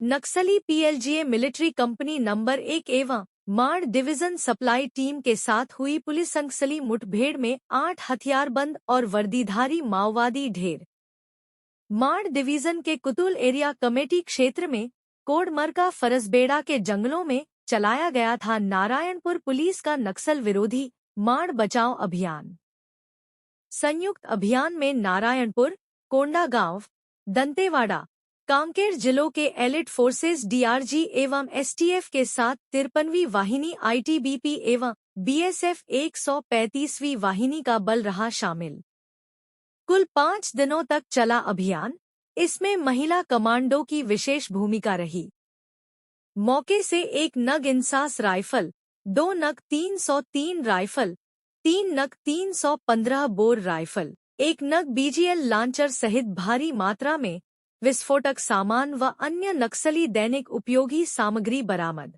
नक्सली PLGA military company number 1 एवं माड़ division supply team के साथ हुई पुलिस नक्सली मुठभेड़ में 8 हथियारबंद और वर्दीधारी माओवादी ढेर। माड़ डिवीजन के कुतुल एरिया कमेटी क्षेत्र में कोडमरका फरसबेड़ा के जंगलों में चलाया गया था नारायणपुर पुलिस का नक्सल विरोधी माड़ बचाओ अभियान। संयुक्त अभियान में नारायणपुर, कोंडागांव, दंतेवाड़ा, कांकेर जिलों के एलिट फोर्सेस डीआरजी एवं एसटीएफ के साथ 53वीं वाहिनी आईटीबीपी एवं बीएसएफ 135वीं वाहिनी का बल रहा शामिल। कुल 5 दिनों तक चला अभियान, इसमें महिला कमांडो की विशेष भूमिका रही। मौके से 1 नग इंसास राइफल, 2 नग 303 राइफल, 3 नग 315 बोर राइफल, 1 नग बीजीएल लांचर सहित भारी मात्रा में विस्फोटक सामान व अन्य नक्सली दैनिक उपयोगी सामग्री बरामद।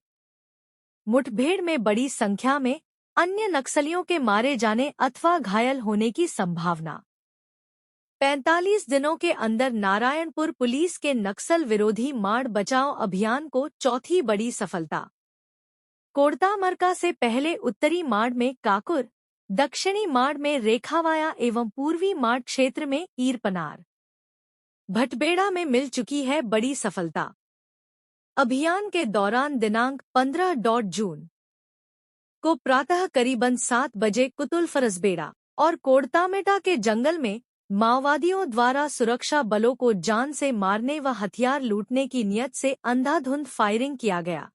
मुठभेड़ में बड़ी संख्या में अन्य नक्सलियों के मारे जाने अथवा घायल होने की संभावना। 45 दिनों के अंदर नारायणपुर पुलिस के नक्सल विरोधी माड़ बचाओ अभियान को चौथी बड़ी सफलता। कोड़तामरका से पहले उत्तरी माड़ में काकुर, दक्षिणी माड़ में रेखावाया एवं पूर्वी माड़ क्षेत्र में ईरपनार, भटबेड़ा में मिल चुकी है बड़ी सफलता। अभियान के दौरान दिनांक 15 जून को प्रातः करीबन 7 बजे कुतुल फरसबेड़ा और कोड़तामेटा के जंगल में माओवादियों द्वारा सुरक्षा बलों को जान से मारने व हथियार लूटने की नियत से अंधाधुंध फायरिंग किया गया।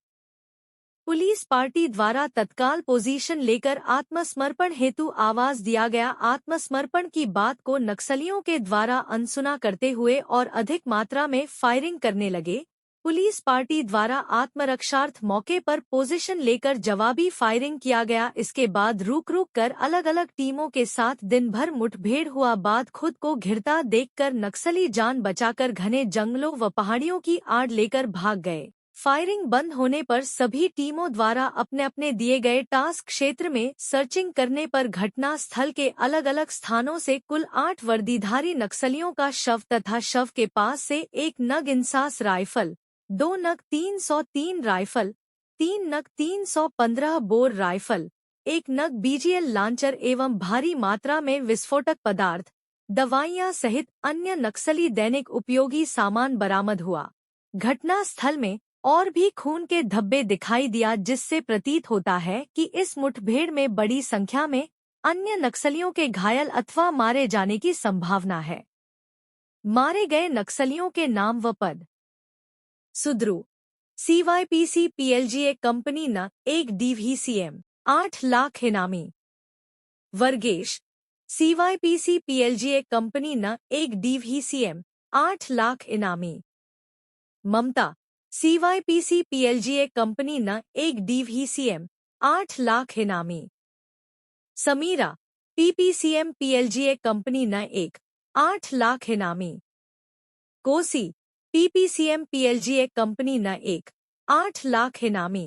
पुलिस पार्टी द्वारा तत्काल पोजीशन लेकर आत्मसमर्पण हेतु आवाज दिया गया। आत्मसमर्पण की बात को नक्सलियों के द्वारा अनसुना करते हुए और अधिक मात्रा में फायरिंग करने लगे। पुलिस पार्टी द्वारा आत्मरक्षार्थ मौके पर पोजीशन लेकर जवाबी फायरिंग किया गया। इसके बाद रुक कर अलग अलग टीमों के साथ दिन भर मुठभेड़ हुआ। बाद खुद को घिरता देखकर नक्सली जान बचाकर घने जंगलों व पहाड़ियों की आड़ लेकर भाग गए। फायरिंग बंद होने पर सभी टीमों द्वारा अपने अपने दिए गए टास्क क्षेत्र में सर्चिंग करने पर घटना स्थल के अलग अलग स्थानों से कुल 8 वर्दीधारी नक्सलियों का शव तथा शव के पास से 1 नग इंसास राइफल, 2 नग 303 राइफल, 3 नग 315 बोर राइफल, 1 नग बीजीएल लांचर एवं भारी मात्रा में विस्फोटक पदार्थ, दवाइयां सहित अन्य नक्सली दैनिक उपयोगी सामान बरामद हुआ। घटना स्थल में और भी खून के धब्बे दिखाई दिया, जिससे प्रतीत होता है कि इस मुठभेड़ में बड़ी संख्या में अन्य नक्सलियों के घायल अथवा मारे जाने की संभावना है। मारे गए नक्सलियों के नाम व पद: सुद्रू, CYPC PLGA कंपनी न 1 DVCM 8 लाख इनामी। वर्गेश, CYPC PLGA कंपनी न 1 DVCM 8 लाख इनामी। ममता, CYPC PLGA कंपनी न 1 DVCM 8 लाख इनामी। समीरा, PPCM PLGA कंपनी न 1 8 लाख इनामी। कोसी, PPCM PLGA कंपनी न 1 8 लाख इनामी।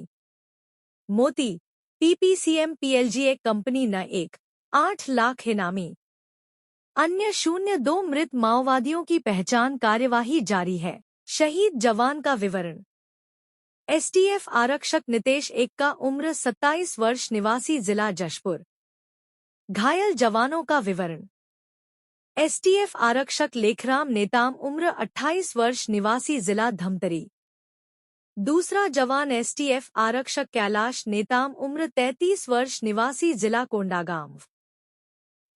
मोती, PPCM PLGA कंपनी न 1 8 लाख इनामी। अन्य 02 मृत माओवादियों की पहचान कार्यवाही जारी है। शहीद जवान का विवरण: एसटीएफ आरक्षक नितेश एक का उम्र 27 वर्ष निवासी जिला जशपुर। घायल जवानों का विवरण: एसटीएफ आरक्षक लेखराम नेताम उम्र 28 वर्ष निवासी जिला धमतरी। दूसरा जवान एसटीएफ आरक्षक कैलाश नेताम उम्र 33 वर्ष निवासी जिला कोंडागांव।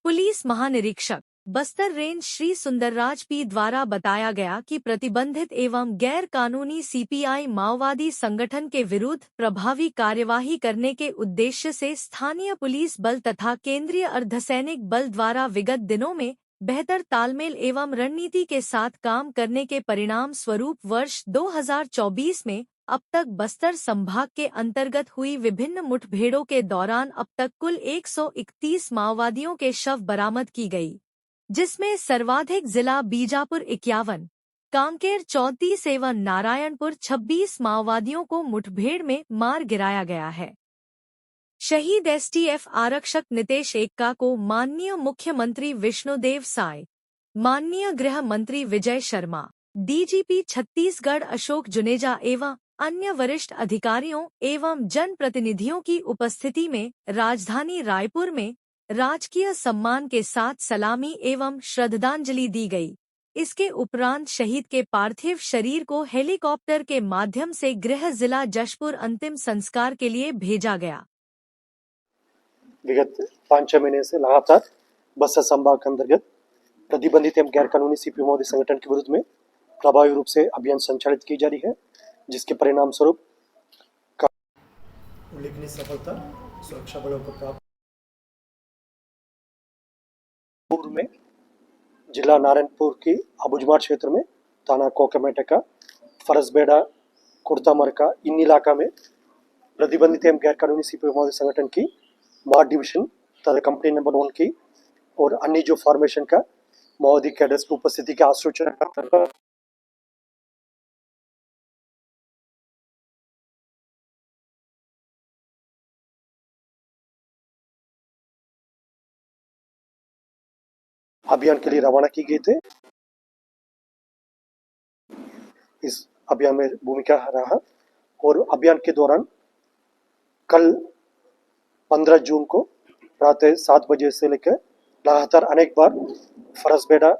पुलिस महानिरीक्षक बस्तर रेंज श्री सुंदरराज पी द्वारा बताया गया कि प्रतिबंधित एवं गैर कानूनी सीपीआई माओवादी संगठन के विरुद्ध प्रभावी कार्यवाही करने के उद्देश्य से स्थानीय पुलिस बल तथा केंद्रीय अर्धसैनिक बल द्वारा विगत दिनों में बेहतर तालमेल एवं रणनीति के साथ काम करने के परिणाम स्वरूप वर्ष 2024 में अब तक बस्तर संभाग के अंतर्गत हुई विभिन्न मुठभेड़ों के दौरान अब तक कुल 131 माओवादियों के शव बरामद की गई, जिसमें सर्वाधिक जिला बीजापुर 51, कांकेर 34 एवं नारायणपुर 26 माओवादियों को मुठभेड़ में मार गिराया गया है। शहीद एसटीएफ आरक्षक नितेश एक्का को माननीय मुख्यमंत्री विष्णुदेव साय, माननीय गृह मंत्री विजय शर्मा, डीजीपी छत्तीसगढ़ अशोक जुनेजा एवं अन्य वरिष्ठ अधिकारियों एवं जनप्रतिनिधियों की उपस्थिति में राजधानी रायपुर में राजकीय सम्मान के साथ सलामी एवं श्रद्धांजलि दी गई। इसके उपरांत शहीद के पार्थिव शरीर को हेलीकॉप्टर के माध्यम से गृह जिला जशपुर अंतिम संस्कार के लिए भेजा गया। विगत 5-6 महीने से लगातार बस्तर संभाग के अंतर्गत प्रतिबंधित एवं गैर कानूनी सीपी महोदय संगठन के विरुद्ध में प्रभावी रूप से अभियान संचालित की जा रही है, जिसके परिणाम स्वरूप उल्लेखनीय सफलता सुरक्षा बलों को प्राप्त। पूर्व में जिला नारायणपुर की अबुजमार क्षेत्र में थाना कोकमेटका, फरसबेड़ा, कुर्तामरका इन इलाका में प्रतिबंधित एवं गैर कानूनी सीपी महोदय संगठन की मार डिवीजन तथा कंपनी नंबर 1 की और अन्य जो फॉर्मेशन का महोदय कैडर्स की उपस्थिति की आसूचना अभियान के लिए रवाना की गई थे। इस अभियान में भूमिका रहा और अभियान के दौरान कल 15 जून को प्रातः 7 बजे से लेकर लगातार अनेक बार फरसबेड़ा,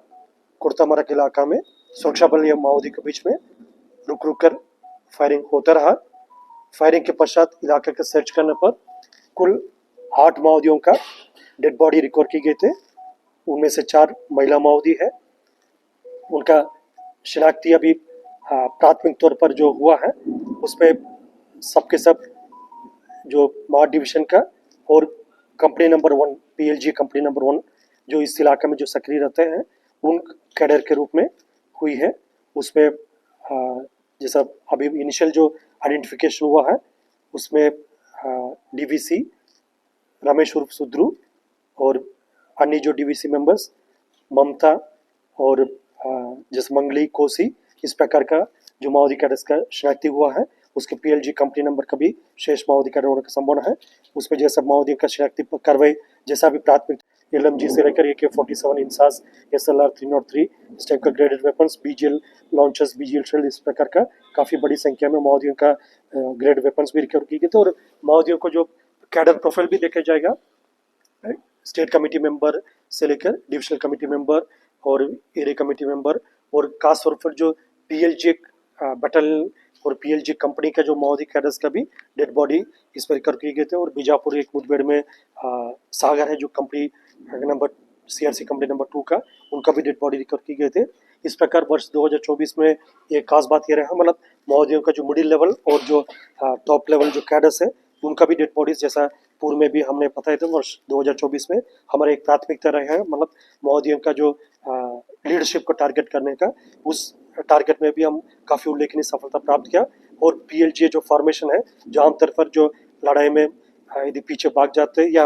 कुर्तामरक इलाका में सुरक्षा बल एवं माओवादी के बीच में रुक रुक कर फायरिंग होता रहा। फायरिंग के पश्चात इलाके का सर्च करने पर कुल 8 माओवादियों का डेड बॉडी रिकवर की गई थे। उनमें से 4 महिला माओवादी है। उनका शिनाख्ती अभी प्राथमिक तौर पर जो हुआ है उसमें सबके सब जो मार डिवीजन का और company number 1 PLG company number 1 जो इस इलाके में जो सक्रिय रहते हैं उन कैडर के रूप में हुई है। उसमें जैसा अभी इनिशियल जो आइडेंटिफिकेशन हुआ है उसमें डीवीसी रमेश उर्फ सुद्रू और अन्य जो डीवीसी मेंबर्स ममता और जैसे मंगली कोसी इस प्रकार का जो माओवादी कैडर्स का शिनाख्ती हुआ है। उसके पीएलजी कंपनी नंबर का भी शेष माओवादी कैडर होने का संभावना है। उसमें जैसा माओवादी का शिनाख्ती कार्रवाई जैसा भी प्राथमिक एलएमजी से लेकर AK-47 इंसास SLR 303 इस टाइप का graded weapons, BGL launchers, BGL shell इस प्रकार का काफ़ी बड़ी संख्या में माओवादियों का ग्रेड वेपन्स भी रिकवर की गई थे। और माओवादियों को जो कैडर प्रोफाइल भी देखा जाएगा, स्टेट कमेटी मेंबर से लेकर डिविजनल कमेटी मेंबर और एरिया कमेटी मेंबर और खास तौर पर जो पीएलजी बटालियन और पीएलजी कंपनी का जो माओवादी कैडर्स का भी डेड बॉडी इस पर रिकवर किए गए थे। और बीजापुर एक मुठभेड़ में सागर है जो company number CRC company number 2 का उनका भी डेड बॉडी रिकवर किए गए थे। इस प्रकार वर्ष 2024 में एक खास बात यह रहा, मतलब माओवादियों का जो मिडिल लेवल और जो टॉप लेवल जो कैडर्स है उनका भी डेड बॉडीज जैसा पूर्व में भी हमने बताया था। वर्ष 2024 में हमारा एक प्राथमिकता रहा है, मतलब माओवादियों का जो लीडरशिप को टारगेट करने का, उस टारगेट में भी हम काफ़ी उल्लेखनीय सफलता प्राप्त किया। और पीएलजी जो फॉर्मेशन है जो आमतौर पर जो लड़ाई में यदि पीछे भाग जाते या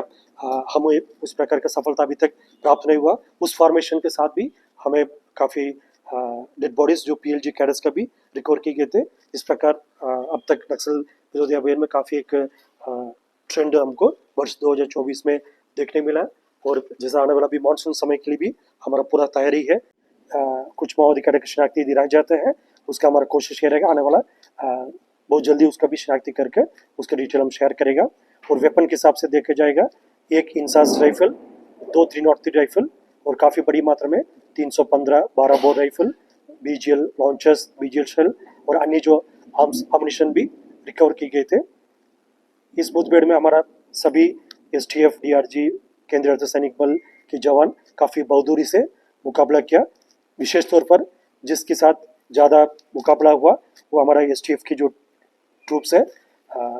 हमें उस प्रकार का सफलता अभी तक प्राप्त नहीं हुआ, उस फॉर्मेशन के साथ भी हमें काफ़ी डेड बॉडीज जो पीएलजी कैडर्स का भी रिकवर किए गए थे। इस प्रकार अब तक नक्सल विरोधी अभियान में काफ़ी एक ट्रेंड हमको वर्ष 2024 में देखने मिला। और जैसा आने वाला भी मानसून समय के लिए भी हमारा पूरा तैयारी है। कुछ माओवादी कैडर की शिनाख्ती यदि रह जाते हैं उसका हमारा कोशिश ये रहेगा आने वाला बहुत जल्दी उसका भी शिनाख्ती करके उसका डिटेल हम शेयर करेगा। और वेपन के हिसाब से देखा जाएगा, एक इंसास राइफल, 2 303 राइफल और काफ़ी बड़ी मात्रा में 315 12 bore rifle, BGL launchers, BGL shell और अन्य जो आर्म्स अम्युनिशन भी रिकवर किए गए थे। इस मुठभेड़ में हमारा सभी STF, DRG, केंद्रीय अर्धसैनिक बल के जवान काफ़ी बहादुरी से मुकाबला किया। विशेष तौर पर जिसके साथ ज़्यादा मुकाबला हुआ वो हमारा STF की जो ट्रूप्स है,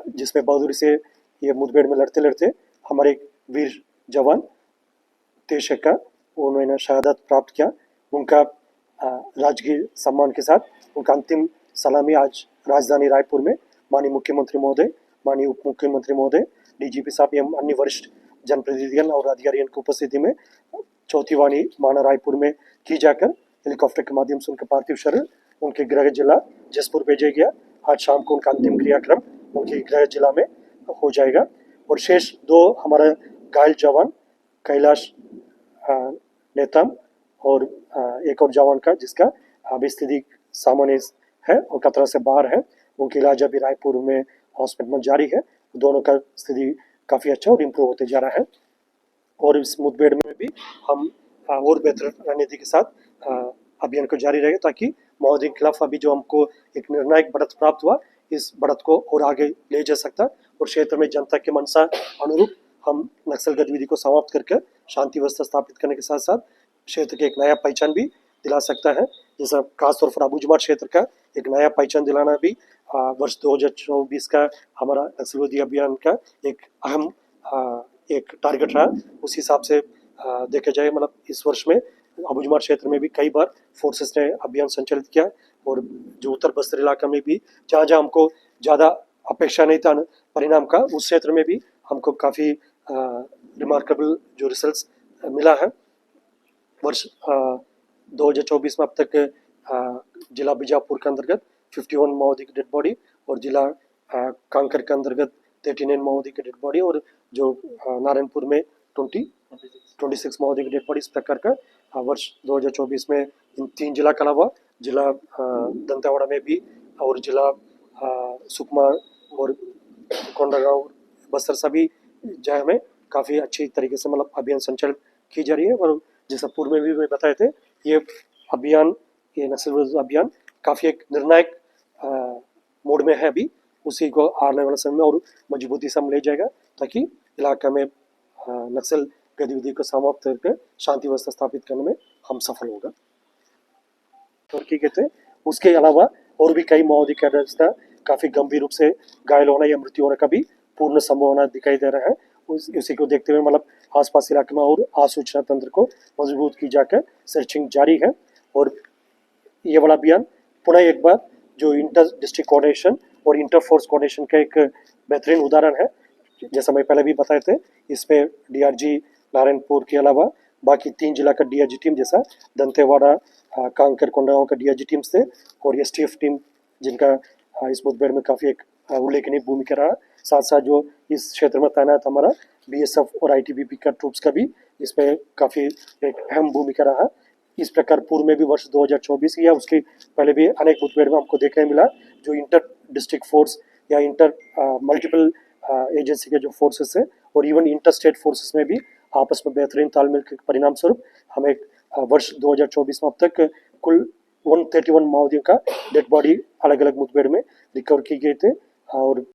जिसमें बहादुरी से ये मुठभेड़ में लड़ते लड़ते हमारे वीर जवान तेज का उन्होंने शहादत प्राप्त किया। उनका राजकीय सम्मान के साथ उनका अंतिम सलामी आज राजधानी रायपुर में माननीय मुख्यमंत्री महोदय, माननीय उप मुख्यमंत्री महोदय, डीजीपी साहब एवं अन्य वरिष्ठ जनप्रतिनिधिगण और अधिकारियों की उपस्थिति में चौथी वाणी माना रायपुर में की जाकर हेलीकॉप्टर के माध्यम से उनके पार्थिव शरीर उनके गृह जिला जसपुर भेजा गया। आज शाम को उनका अंतिम क्रियाक्रम उनके गृह जिला में हो जाएगा। और शेष 2 हमारा घायल जवान कैलाश नेताम और एक और जवान का जिसका अभी स्थिति सामान्य है और खतरा से बाहर है। उनकी इलाज अभी रायपुर में हॉस्पिटल में जारी है। दोनों का स्थिति काफ़ी अच्छा और इम्प्रूव होते जा रहा है। और इस मुठभेड़ में भी हम और बेहतर रणनीति के साथ अभियान को जारी रहेगा, ताकि माओवादियों के खिलाफ अभी जो हमको एक निर्णायक बढ़त प्राप्त हुआ, इस बढ़त को और आगे ले जा सकता और क्षेत्र में जनता के मनसा अनुरूप हम नक्सल गतिविधि को समाप्त करके शांति व्यवस्था स्थापित करने के साथ साथ क्षेत्र के एक नया पहचान भी दिला सकता है। जैसा खासतौर पर अबूझमाड़ क्षेत्र का एक नया पहचान दिलाना भी वर्ष 2024 का हमारा नक्सल विरोधी अभियान का एक अहम एक टारगेट रहा। उस हिसाब से देखा जाए, मतलब इस वर्ष में अबूझमाड़ क्षेत्र में भी कई बार फोर्सेस ने अभियान संचालित किया और जो उत्तर बस्तर इलाका में भी जहाँ जहाँ हमको ज़्यादा अपेक्षा नहीं था परिणाम का, उस क्षेत्र में भी हमको काफ़ी रिमार्केबल जो रिजल्ट्स मिला है। वर्ष 2024 में अब तक जिला बीजापुर के अंतर्गत 51 माओवादी की डेड बॉडी और जिला कांकर के अंतर्गत 39 माओवादी की डेड बॉडी और जो नारायणपुर में 26 माओवादी की डेड बॉडी, इस प्रकार का वर्ष 2024 में इन 3 जिला के अलावा जिला दंतेवाड़ा में भी और जिला सुकमा और कोंडागांव बस्तर सभी जगह में काफ़ी अच्छी तरीके से मतलब अभियान संचालित की जा रही है। और जैसा पूर्व में भी मैं बताए थे, ये अभियान, ये नक्सल विरोधी अभियान काफ़ी एक निर्णायक मोड में है अभी। उसी को आने वाले समय में और मजबूती से हम ले जाएगा, ताकि इलाका में नक्सल गतिविधि को समाप्त करके शांति व्यवस्था स्थापित करने में हम सफल होगा। तो क्या कहते हैं, उसके अलावा और भी कई माओवादी कैडर्स का काफ़ी गंभीर रूप से घायल होना या मृत्यु होने का भी पूर्ण संभावना दिखाई दे रहा है। उसी को देखते हुए मतलब आसपास इलाके में और आसूचना तंत्र को मजबूत की जाकर सर्चिंग जारी है। और ये वाला अभियान पुनः एक बार जो इंटर डिस्ट्रिक्ट कोऑर्डिनेशन और इंटर फोर्स कोऑर्डिनेशन का एक बेहतरीन उदाहरण है। जैसा मैं पहले भी बताए थे, इसमें डीआरजी नारायणपुर के अलावा बाकी 3 जिला का डीआरजी टीम, जैसा दंतेवाड़ा, कांकर, कोंडागांव का डीआरजी टीम्स थे और एसटीएफ टीम, जिनका इस मुठभेड़ में काफ़ी एक उल्लेखनीय भूमिका रहा। साथ साथ जो इस क्षेत्र में तैनात हमारा बीएसएफ और आईटीबीपी का ट्रूप्स का भी इसमें काफ़ी एक अहम भूमिका रहा। इस प्रकार पूर्व में भी वर्ष 2024 या उसके पहले भी अनेक मुठभेड़ में हमको देखने मिला, जो इंटर डिस्ट्रिक्ट फोर्स या इंटर मल्टीपल एजेंसी के जो फोर्सेस है और इवन इंटर स्टेट फोर्सेस में भी आपस में बेहतरीन तालमेल के परिणाम स्वरूप हमें वर्ष 2024 में अब तक कुल 131 माओवादियों का डेड बॉडी अलग अलग मुठभेड़ में रिकवर की गई थे। और